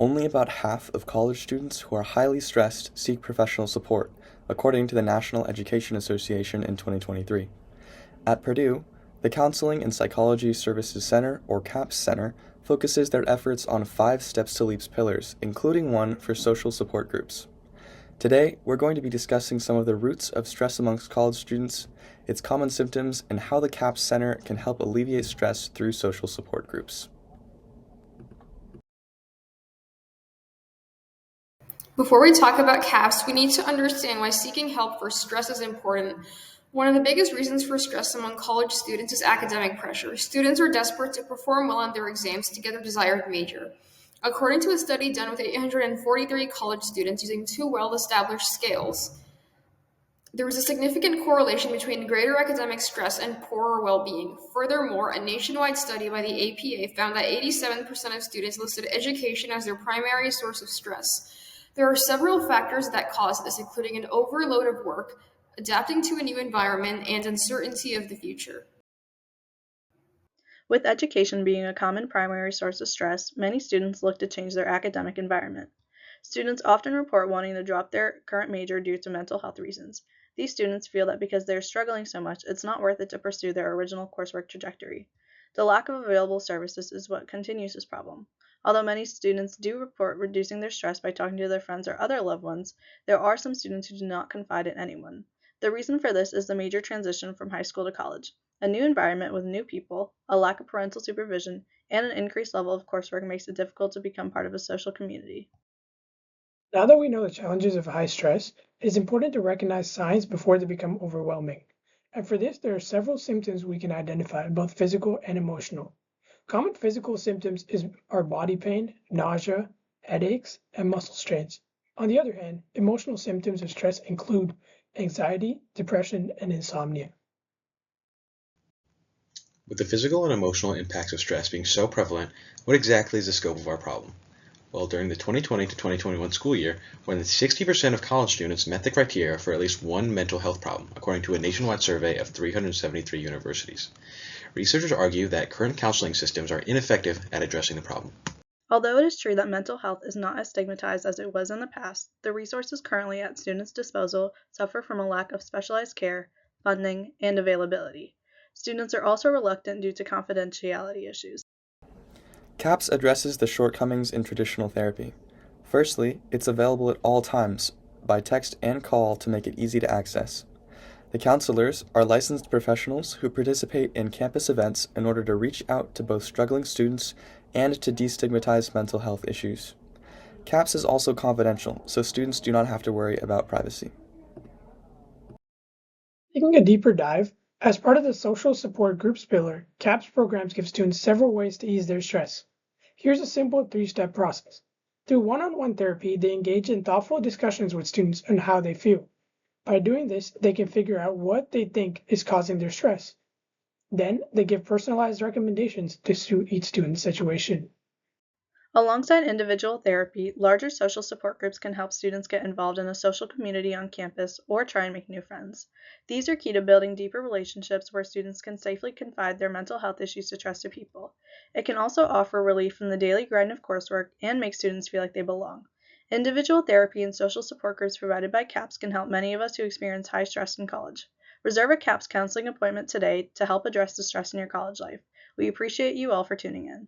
Only about half of college students who are highly stressed seek professional support, according to the National Education Association in 2023. At Purdue, the Counseling and Psychology Services Center, or CAPS Center, focuses their efforts on 5 Steps to Leap's pillars, including one for social support groups. Today, we're going to be discussing some of the roots of stress amongst college students, its common symptoms, and how the CAPS Center can help alleviate stress through social support groups. Before we talk about CAPS, we need to understand why seeking help for stress is important. One of the biggest reasons for stress among college students is academic pressure. Students are desperate to perform well on their exams to get their desired major. According to a study done with 843 college students using 2 well-established scales, there was a significant correlation between greater academic stress and poorer well-being. Furthermore, a nationwide study by the APA found that 87% of students listed education as their primary source of stress. There are several factors that cause this, including an overload of work, adapting to a new environment, and uncertainty of the future. With education being a common primary source of stress, many students look to change their academic environment. Students often report wanting to drop their current major due to mental health reasons. These students feel that because they are struggling so much, it's not worth it to pursue their original coursework trajectory. The lack of available services is what continues this problem. Although many students do report reducing their stress by talking to their friends or other loved ones, there are some students who do not confide in anyone. The reason for this is the major transition from high school to college. A new environment with new people, a lack of parental supervision, and an increased level of coursework makes it difficult to become part of a social community. Now that we know the challenges of high stress, it is important to recognize signs before they become overwhelming. And for this, there are several symptoms we can identify, both physical and emotional. Common physical symptoms are body pain, nausea, headaches, and muscle strains. On the other hand, emotional symptoms of stress include anxiety, depression, and insomnia. With the physical and emotional impacts of stress being so prevalent, what exactly is the scope of our problem? Well, during the 2020 to 2021 school year, more than 60% of college students met the criteria for at least one mental health problem, according to a nationwide survey of 373 universities. Researchers argue that current counseling systems are ineffective at addressing the problem. Although it is true that mental health is not as stigmatized as it was in the past, the resources currently at students' disposal suffer from a lack of specialized care, funding, and availability. Students are also reluctant due to confidentiality issues. CAPS addresses the shortcomings in traditional therapy. Firstly, it's available at all times, by text and call to make it easy to access. The counselors are licensed professionals who participate in campus events in order to reach out to both struggling students and to destigmatize mental health issues. CAPS is also confidential, so students do not have to worry about privacy. Taking a deeper dive, as part of the social support groups pillar, CAPS programs give students several ways to ease their stress. Here's a simple 3-step process. Through one-on-one therapy, they engage in thoughtful discussions with students on how they feel. By doing this, they can figure out what they think is causing their stress. Then, they give personalized recommendations to suit each student's situation. Alongside individual therapy, larger social support groups can help students get involved in a social community on campus or try and make new friends. These are key to building deeper relationships where students can safely confide their mental health issues to trusted people. It can also offer relief from the daily grind of coursework and make students feel like they belong. Individual therapy and social support groups provided by CAPS can help many of us who experience high stress in college. Reserve a CAPS counseling appointment today to help address the stress in your college life. We appreciate you all for tuning in.